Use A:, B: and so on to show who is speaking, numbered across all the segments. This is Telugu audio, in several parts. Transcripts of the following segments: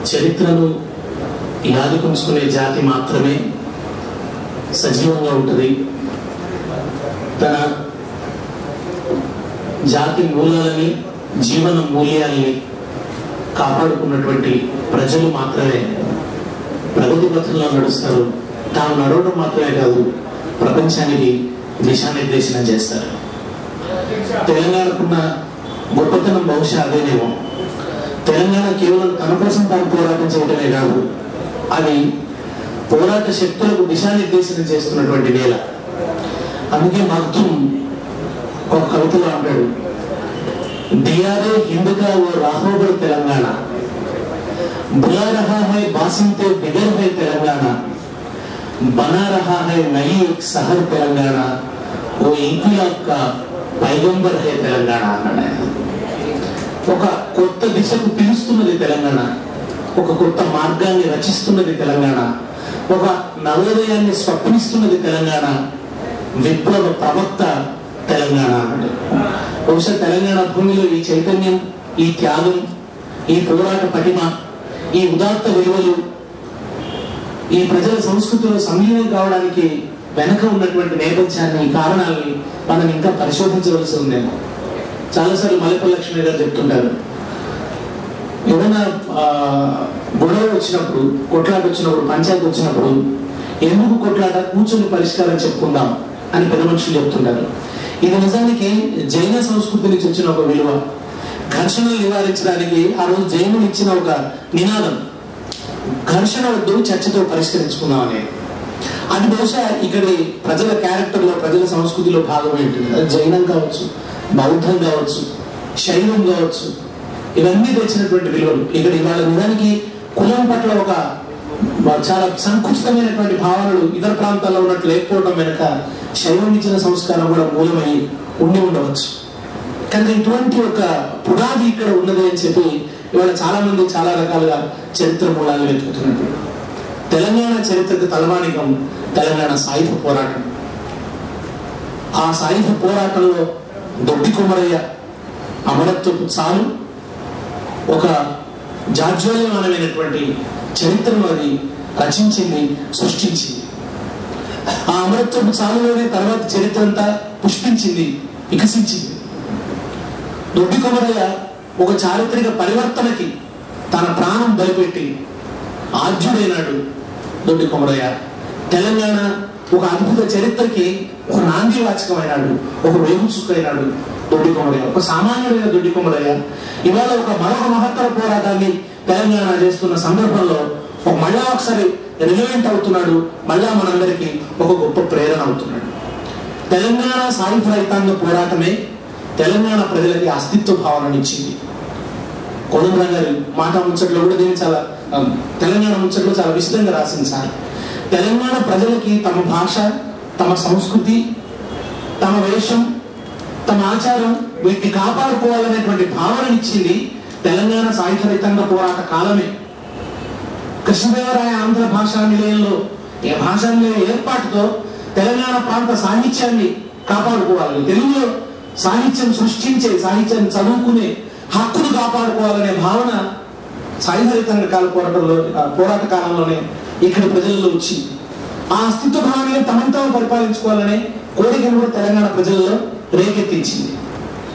A: చరిత్రను యాదికుంచుకునే జాతి మాత్రమే సజీవంగా ఉంటుంది. తన జాతి మూలాలని, జీవన మూల్యాల్ని కాపాడుకున్నటువంటి ప్రజలు మాత్రమే ప్రగతి పథంలో నడుస్తారు. తాను నడవడం మాత్రమే కాదు, ప్రపంచానికి దిశానిర్దేశనం చేస్తారు. తెలంగాణకున్న గొప్పతనం బహుశా అదేనేమో. తెలంగాణ కేవలం తన కోసం తాను పోరాటం చేయడమే కాదు, అది పోరాట శక్తులకు దిశానిర్దేశనం చేస్తున్నటువంటి నేల. అందుకే మగ్దుం ఒక కవితలో అంటాడు, దియారే హింద్ కా ఓ రాహోబర్ తెలంగాణ, बुला रहा है बासिंते बिगर है तेलंगाना, बना रहा है नई एक शहर तेलंगाना, वो इंकलाब का पैगंबर है तेलंगाना అన్నాడు. ఒక కొత్త దిశకు పిలుస్తున్నది తెలంగాణ, ఒక కొత్త మార్గాన్ని రచిస్తున్నది తెలంగాణ, ఒక నవోదయాన్ని స్వప్నిస్తున్నది తెలంగాణ, విప్లవ ప్రవక్త తెలంగాణ అన్నాడు. బహుశా తెలంగాణ భూమిలో ఈ చైతన్యం, ఈ త్యాగం, ఈ పోరాట పటిమ, ఈ ఉదాత్త విలువలు ఈ ప్రజల సంస్కృతిలో సంలీనం కావడానికి వెనక ఉన్నటువంటి నేపథ్యాన్ని, కారణాలని మనం ఇంకా పరిశోధించవలసి ఉందేమో. చాలాసార్లు మల్లెపల్లి లక్ష్మి గారు చెప్తుంటారు, ఏదైనా గొడవ వచ్చినప్పుడు, కొట్లాట వచ్చినప్పుడు, పంచాయతీ వచ్చినప్పుడు ఎందుకు కొట్లాట, కూర్చొని పరిష్కారం చెప్పుకుందాం అని పెద్ద మనుషులు చెప్తుంటారు. ఇది నిజానికి జైన సంస్కృతి నుంచి వచ్చిన ఒక విలువ. ఘర్షణలు నివారించడానికి ఆ రోజు జైనులు ఇచ్చిన ఒక నినాదం, ఘర్షణ వద్దు, చర్చతో పరిష్కరించుకుందాం అనేది. అది బహుశా ఇక్కడి ప్రజల క్యారెక్టర్లో, ప్రజల సంస్కృతిలో భాగమై ఉంటుంది. అది జైనం కావచ్చు, బౌద్ధం కావచ్చు, శైవం కావచ్చు, ఇవన్నీ తెచ్చినటువంటి విలువలు. ఇక్కడ ఇవాళ నిజానికి కులం పట్ల ఒక చాలా సంకుచితమైనటువంటి భావనలు ఇతర ప్రాంతాల్లో ఉన్నట్టు లేకపోవడం వెనుక శైవం ఇచ్చిన సంస్కారం కూడా మూలమై ఉండి ఉండవచ్చు. కనుక ఇటువంటి ఒక పునాది ఇక్కడ ఉన్నది అని చెప్పి ఇవాళ చాలా మంది చాలా రకాలుగా చరిత్ర మూలాలు వెతుకుతున్నట్టు. తెలంగాణ చరిత్రకు తలమానికం తెలంగాణ సాయుధ పోరాటం. ఆ సాయుధ పోరాటంలో దొడ్డి కొమరయ్య అమరత్వపు చాలు ఒక జాజ్వల్యమానమైనటువంటి చరిత్రను అది రచించింది, సృష్టించింది. ఆ అమరత్వపు చాలులోనే తర్వాత చరిత్ర అంతా పుష్పించింది, వికసించింది. దొడ్డి కొమరయ్య ఒక చారిత్రక పరివర్తనకి తన ప్రాణం బలిపెట్టి ఆద్యుడైనాడు. దొడ్డి కొమరయ్య తెలంగాణ ఒక అద్భుత చరిత్రకి ఒక నాంది వాచకమైనాడు, ఒక వేగుచుక్కైనాడు. దొడ్డి కొమరయ్య ఒక సామాన్యుడైన దొడ్డి కొమరయ్య ఇవాళ ఒక మరొక మహత్తర పోరాటాన్ని తెలంగాణ చేస్తున్న సందర్భంలో మళ్ళా ఒకసారి రిలవెంట్ అవుతున్నాడు, మళ్ళా మనందరికీ ఒక గొప్ప ప్రేరణ అవుతున్నాడు. తెలంగాణ సాయుధ రైతాంగ పోరాటమే తెలంగాణ ప్రజలకి అస్తిత్వ భావనని ఇచ్చింది. కోదండరాం గారి మాట ముచ్చట్లో కూడా దీన్ని చాలా తెలంగాణ ముచ్చట్లో చాలా విశదంగా రాసింది సార్. తెలంగాణ ప్రజలకి తమ భాష, తమ సంస్కృతి, తమ వేషం, తమ ఆచారం వీటిని కాపాడుకోవాలనేటువంటి భావననిచ్చింది తెలంగాణ సాయుధ రైతాంగ పోరాట కాలమే. కృష్ణదేవరాయ ఆంధ్ర భాషా నిలయంలో భాషా నిలయ ఏర్పాటుతో తెలంగాణ ప్రాంత సాహిత్యాన్ని కాపాడుకోవాలి, తెలుగులో సాహిత్యం సృష్టించే, సాహిత్యాన్ని చదువుకునే హక్కును కాపాడుకోవాలనే భావన సాయుధ రైతాంగ కాల పోరాట కాలంలోనే ఇక్కడ ప్రజల్లో వచ్చింది. ఆ అస్తిత్వ భావాన్ని తమంతా పరిపాలించుకోవాలనే కోరికను కూడా తెలంగాణ ప్రజల్లో రేకెత్తించింది.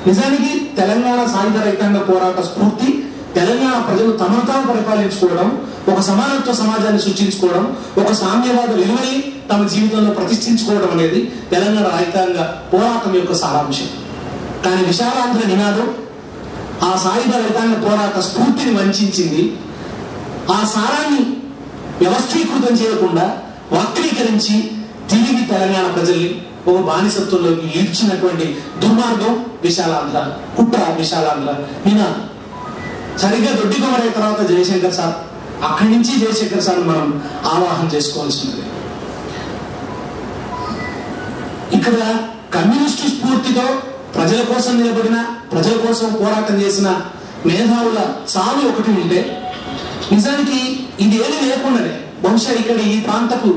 A: నిజానికి తెలంగాణ సాయుధ రైతాంగ పోరాట స్ఫూర్తి తెలంగాణ ప్రజలు తమను తాము పరిపాలించుకోవడం, ఒక సమానత్వ సమాజాన్ని సృష్టించుకోవడం, ఒక సామ్యవాద విలువని తమ జీవితంలో ప్రతిష్ఠించుకోవడం అనేది తెలంగాణ రైతాంగ పోరాటం యొక్క సారాంశం. కానీ విశాలాంధ్ర నినాదం ఆ సాయుధ రైతాంగ పోరాట స్ఫూర్తిని వంచింది. ఆ సారాన్ని వ్యవస్థీకృతం చేయకుండా వక్రీకరించి తిరిగి తెలంగాణ ప్రజల్ని ఒక బానిసత్వంలోకి ఈడ్చినటువంటి దుర్మార్గం విశాలాంధ్ర, కుట్ర విశాలాంధ్ర నినాదం. సరిగ్గా దొడ్డి కొమరయ్య తర్వాత జయశంకర్ సార్, అక్కడి నుంచి జయశంకర్ సార్ మనం ఆవాహన చేసుకోవాల్సి ఉన్నది. ఇక్కడ కమ్యూనిస్టు స్ఫూర్తితో ప్రజల కోసం నిలబడిన, ప్రజల కోసం పోరాటం చేసిన మేధావుల చాలు ఒకటి ఉంటే, నిజానికి ఇది ఏది లేకుండానే బహుశా ఇక్కడ ఈ ప్రాంతపు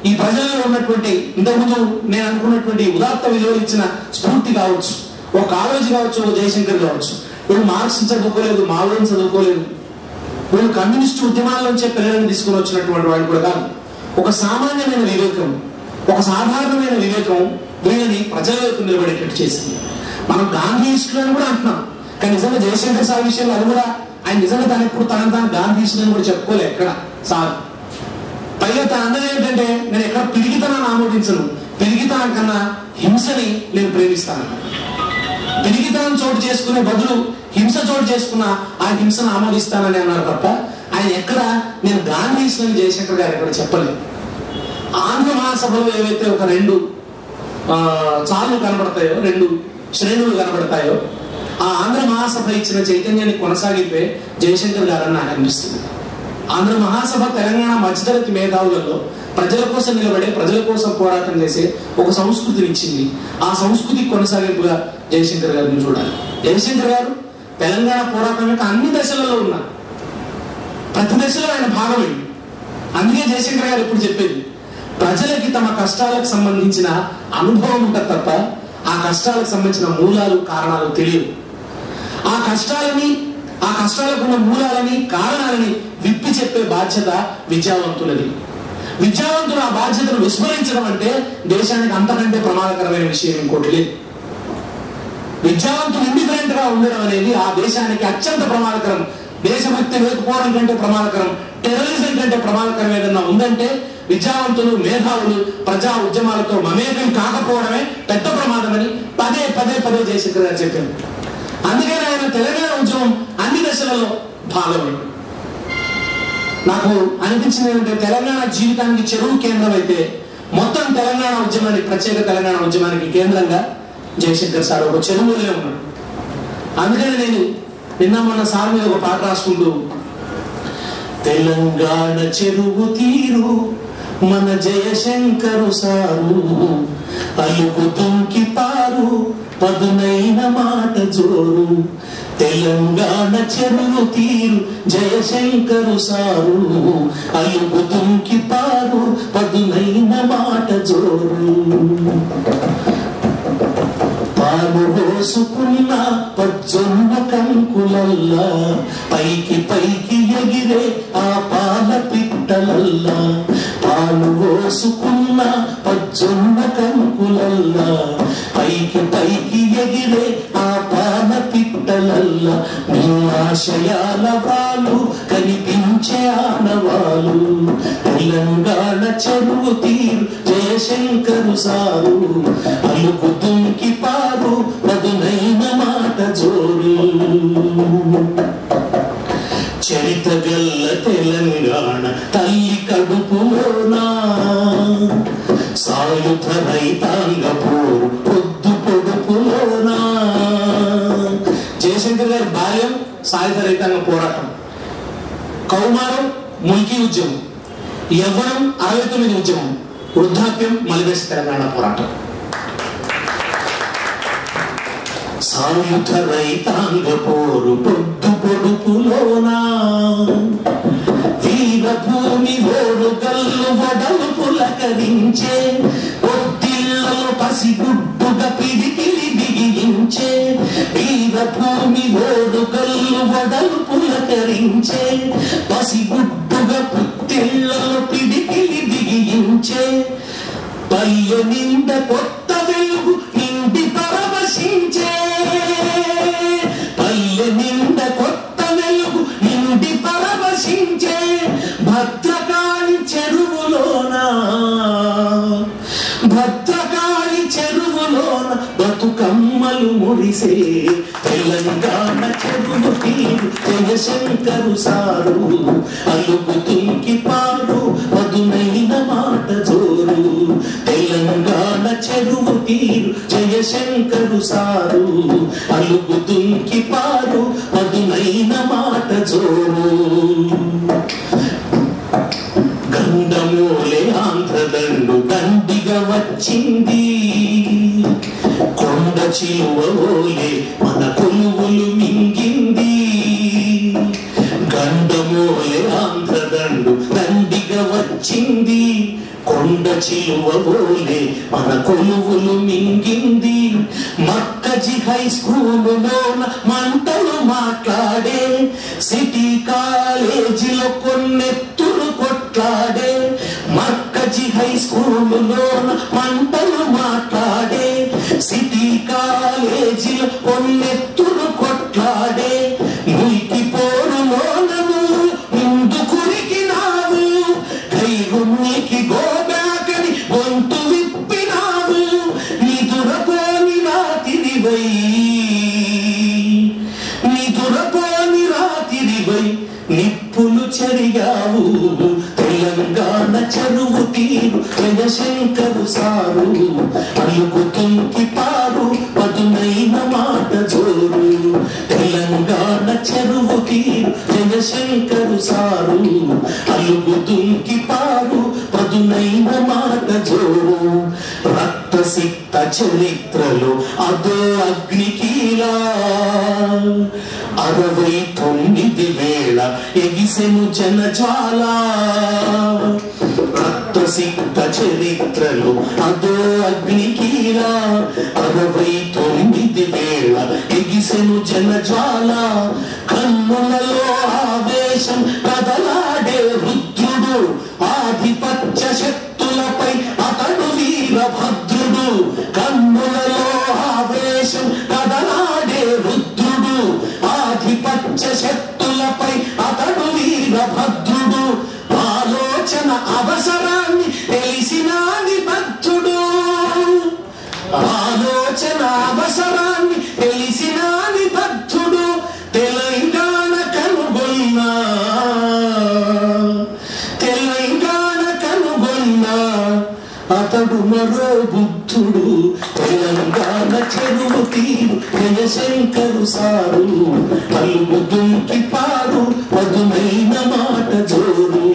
A: ఈ ప్రజల్లో ఉన్నటువంటి ఇంతకుముందు నేను అనుకున్నటువంటి ఉదాత్త విలువలు ఇచ్చిన స్ఫూర్తి కావచ్చు, ఒక కాలేజీ కావచ్చు, ఒక జయశంకర్ కావచ్చు, వీళ్ళు మార్క్స్ చదువుకోలేదు, మావోని చదువుకోలేదు, వీళ్ళు కమ్యూనిస్టు ఉద్యమాల నుంచే పిల్లలను తీసుకుని వచ్చినటువంటి వాళ్ళు కూడా కాదు. ఒక సామాన్యమైన వివేకం, ఒక సాధారణమైన వివేకం వీళ్ళని ప్రజల వైపు నిలబడేటట్టు చేసింది. మనం గాంధీయిస్టులని కూడా అంటున్నాం, కానీ నిజంగా జయశంకర్ సార్ విషయంలో అది కూడా ఆయన నిజంగా తను ఎప్పుడు తాను గాంధీయిస్టులని కూడా చెప్పుకోలే ఎక్కడ సార్. పైగా తన అన్నది ఏంటంటే, నేను ఎక్కడ పిరిగితనాన్ని ఆమోదించను, పిరిగితనం కన్నా హింసని నేను ప్రేమిస్తాను. పిరిగితనం చోటు చేసుకునే బదులు హింస చోటు చేసుకున్న ఆ హింసను ఆమోదిస్తానని అన్నారు తప్ప ఆయన ఎక్కడ నేను గాంధీయిస్టులని జయశంకర్ గారు ఎక్కడ చెప్పలేదు. ఆంధ్ర మహాసభలో ఏవైతే ఒక 2 చాలు కనబడతాయో, 2 శ్రేణులు కనబడతాయో, ఆ ఆంధ్ర మహాసభ ఇచ్చిన చైతన్యాన్ని కొనసాగిపోయి జయశంకర్ గారని నాకు అనిపిస్తుంది. ఆంధ్ర మహాసభ తెలంగాణ మధ్యతరగతి మేధావులలో ప్రజల కోసం నిలబడే, ప్రజల కోసం పోరాటం చేసే ఒక సంస్కృతిని ఇచ్చింది. ఆ సంస్కృతి కొనసాగింపుగా జయశంకర్ గారిని చూడాలి. జయశంకర్ గారు తెలంగాణ పోరాటం యొక్క అన్ని దశలలో ఉన్నారు, ప్రతి దశలో ఆయన భాగమైంది. అందుకే జయశంకర్ గారు ఎప్పుడు చెప్పేది, ప్రజలకి తమ కష్టాలకు సంబంధించిన అనుభవం ఉంటుంది తప్ప ఆ కష్టాలకు సంబంధించిన మూలాలు, కారణాలు తెలియదు. ఆ కష్టాలకు ఉన్న మూలాలని, కారణాలని విప్పి చెప్పే బాధ్యత విద్యావంతులది. విద్యావంతులు ఆ బాధ్యతను విస్మరించడం అంటే దేశానికి అంతకంటే ప్రమాదకరమైన విషయం ఇంకోటి లేదు. విద్యావంతులు ఇండిఫరెంట్ గా ఉండడం అనేది ఆ దేశానికి అత్యంత ప్రమాదకరం. దేశభక్తి లేకపోవడం కంటే ప్రమాదకరం, టెర్రరిజం కంటే ప్రమాదకరం ఏదన్నా ఉందంటే విద్యావంతులు, మేధావులు ప్రజా ఉద్యమాలతో మమేకం కాకపోవడమే పెద్ద ప్రమాదమని పదే పదే పదే జయశంకర్ గారు చెప్పారు. అందుకని ఆయన తెలంగాణ ఉద్యమం అన్ని దశలలో భాగమైంది. నాకు అనిపించింది ఏంటంటే, తెలంగాణ జీవితానికి చెరువు కేంద్రం అయితే మొత్తం తెలంగాణ ఉద్యమానికి, ప్రత్యేక తెలంగాణ ఉద్యమానికి కేంద్రంగా జయశంకర్ సార్ ఒక చెరువులే ఉన్నాడు. అందుకని నేను నిన్న మొన్న సార్ మీద ఒక పాట రాసుకుంటూ, తెలంగాణ చెరువు తీరు మన జయశంకరు సారు, అలుకు దుంకి పారు పదునైన మాట జోరు, తెలంగాణ చెరువు తీరు జయశంకరు సారు, అలుకు దుంకి పారు పదునైన మాట జోరు, పాలు పోసుకున్న పజ్జొన్న కంకులల్లా పైకి పైకి ఎగిరే ఆ పాల పిట్టలల్లా, పాలు పోసుకున్న పజ్జొన్న కంకులల్లా పైకి పైకి ఎగిరే ఆ పాల పిట్టలల్లా, మీ ఆశయాల వాళ్ళు కనిపించే ఆనవాలు, తెలంగాణ చెరువు తీరు జయశంకరు సారు, అలుకు దుంకి పారు పదునైన మాట జోరు, చరిత గల్ల తెలంగాణ తల్లి కడుపులోనా సాయుధ రైతాంగ పోరు పొద్దు పొడుపులోనా. జయశంకర్ గారి బాల్యం సాయుధ రైతాంగ పోరాటం, కౌమారం ముల్కీ ఉద్యమం, యవ్వనం 69 ఉద్యమం, వృద్ధాప్యం మలిదేశ తెలంగాణ పోరాటం. సాయుధ రైతాంగ పోరు పొద్దు పొడుపులోనా వీరభూమి ఓడు గల్లు వడలు పులకరించే, పొద్దిళ్ళలో పసిగుడ్డుగా పిడికిలి బిగించే, వీరభూమి ఓడు గల్లు వడలు పులకరించే, పసిగుడ్డుగా పొద్దిళ్ళలో పిడికిలి బిగించే, పల్లె నింద కొత్త వెలుగు నిండి పరవశించే, పల్లె నింద కొత్త వెలుగు నిండి పరవశించే, భద్రకాళి చెరువులోన, భద్రకాళి చెరువులోన బతుకమ్మలు మురిసే, తెలంగాణ చెరువు తీరు జయశంకరు సారు, అలుగు దుంకి పారు పదునైన మాట జోరు, తెలంగాణ చెరువు తీరు జయశంకరు సారు, అలుగు దుంకి పారు పదునైన మాట జోరు, గండమూలే ఆంధ్రదండు దండిగా వచ్చింది, కొండ చిలువోలే మన కొలువులు మింగింది, గండమూలే ఆంధ్రదండు దండిగా వచ్చింది, కొండ చిలువోలే మన కొలువులు మింగింది, మక్కజి హై స్కూలులోన మంటలు మాట్లాడే, సిటీ కాలేజీలోన కాలేజీలో కొన్నెత్తులు కొట్లాడే, మర్కజీ హై స్కూలులో మంటలు మాట్లాడే, సిటీ కాలేజీలో కొన్నెత్తులు కొట్లాడే, మురికి పోరులోనను ముందుకురికినావు, కైగునికి గోబ్యాకని గొంతు విప్పినావు, నిదురపోని రాతిరివై నిప్పులు చెరిగావు. తెలంగాణ చెరువు తీరు జయశంకరు సారు, అలుగుతుంకి పారు పదునైన మాట జోరు. తెలంగాణ చెరువు తీరు జయశంకరు సారు, అలుగుతుంకి పారు పదునైన మాట జోరు. రక్తసిక్త చరిత్రలు అదో అగ్నికీలా, 69 ఎగిసెను జనజాల. రక్తసిక్త చరిత్రలు అదో అగ్నికీలా, 69 ఎగిసెను జనజాల. కన్నులలో ఆవేశం కదలాడే రుద్రుడు, ఆధిపత్య శక్తులపై అతడు వీరభద్రుడు. కన్నులలో ఆవేశం కదలాడే రుద్రుడు, ఆధిపత్య శక్తులపై అతడు వీరభద్రుడు. ఆలోచన అవసరాన్ని తెలిసినాని భద్రుడు, ఆలోచన అవసరాన్ని తెలిసినాని భద్రుడు. తెలంగాణ కనుగొన్నా, తెలంగాణ కనుగొన్నా అతడు మరో బుద్ధుడు. తెలంగాణ చెరువు తీరు జయశంకరు సారు, అలుగుతుంకి పారు పదునైన మాట జోరు.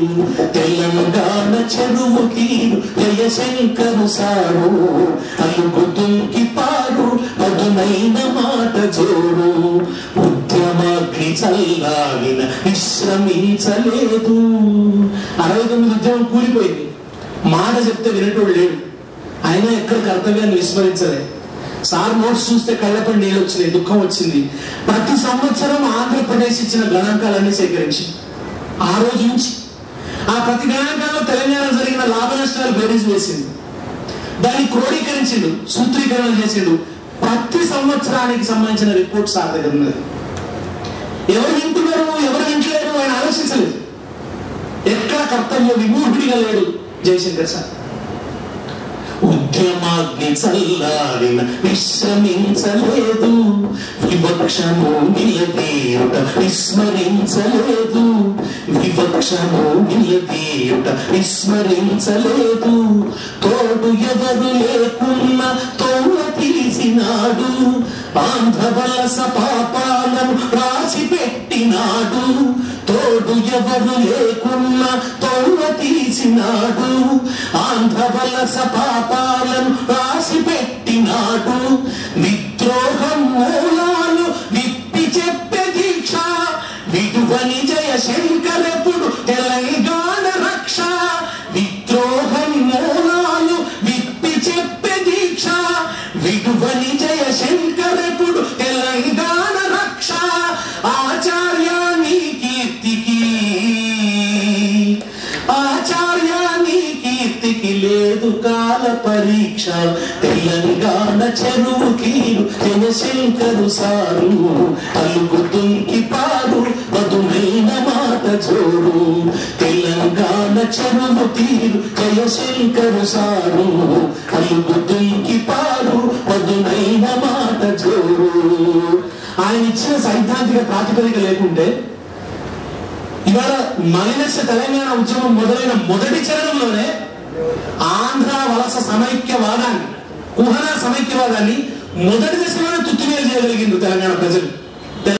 A: తెలంగాణ చెరువు తీరు జయశంకరు సారు, అలుగుతుంకి పారు పదునైన మాట జోరు. ఉద్యమాగ్ని చల్లాగిన విశ్రమించలేదు. 69 ఉద్యమం కూలిపోయింది, మాట చెప్తే వినటోడు లేడు, అయినా ఎక్కడ కర్తవ్యాన్ని విస్మరించలే. సార్ నోట్స్ చూస్తే కళ్ళపడి నీళ్ళు వచ్చినాయి, దుఃఖం వచ్చింది. ప్రతి సంవత్సరం ఆంధ్రప్రదేశ్ ఇచ్చిన గణాంకాలన్నీ సేకరించి ఆ రోజు నుంచి ఆ ప్రతి గణాంకాల్లో తెలంగాణ జరిగిన లాభ నష్టాలు బేరీజ్ వేసింది, దాన్ని క్రోడీకరించిండు, సూత్రీకరణ చేసిండు. ప్రతి సంవత్సరానికి సంబంధించిన రిపోర్ట్ సార్ దగ్గర ఉన్నది. ఎవరు వింటున్నారు ఎవరు వింటలేరు ఆయన ఆలోచించలేదు. ఎక్కడ కర్తవ్య విమూఢుడిగా లేడు జయశంకర్ సార్. ఉద్యమాగ్ని చల్లారిన విశ్రమించలేదు, వివక్షను నిలదీయుట విస్మరించలేదు, వివక్షను నిలదీయుట విస్మరించలేదు. తోడు ఎవరు లేకున్నా తోడ తీసినాడు, ఆంధ్ర వలస పాపాలను రాసి పెట్టినాడు. తోడు ఎవరు లేకున్నా తోడ తీసినాడు, ఆంధ్ర వలస పాపాలను రాసి పెట్టినాడు. విద్రోహం మూలాలు విప్పి చెప్పే దీక్ష, విడువని జయశంకరెప్పుడు తెలంగాణ రక్ష. విద్రోహం మూలాలు విప్పి చెప్పే దీక్ష, విడువని జయశంకరెప్పుడు తెలంగాణ రక్ష. ఆచార్య నీ కీర్తికి, ఆచార్య నీ కీర్తికి లేదు కాల పరీక్ష. తెలంగాణ చెరువు తీరు జయశంకరు సారు, అలుగుతుంకి పారు పదునైన మాట జోరు. తెలంగాణ చెరువు తీరు జయశంకరు సారు, అలుగుతుంకి పారు పదునైన మాట జోరు. ఆయన ఇచ్చిన సైద్ధాంతిక ప్రాతిపదిక లేకుంటే ఇవాళ మలినశ తెలంగాణ ఉద్యమం మొదలైన మొదటి చరణంలోనే ఆంధ్ర వలస సమైక్యవాదాన్ని, కుహనా సమైక్యవాదాన్ని మొదటి దశలోనే తుత్తువేలు చేయగలిగింది తెలంగాణ ప్రజలు.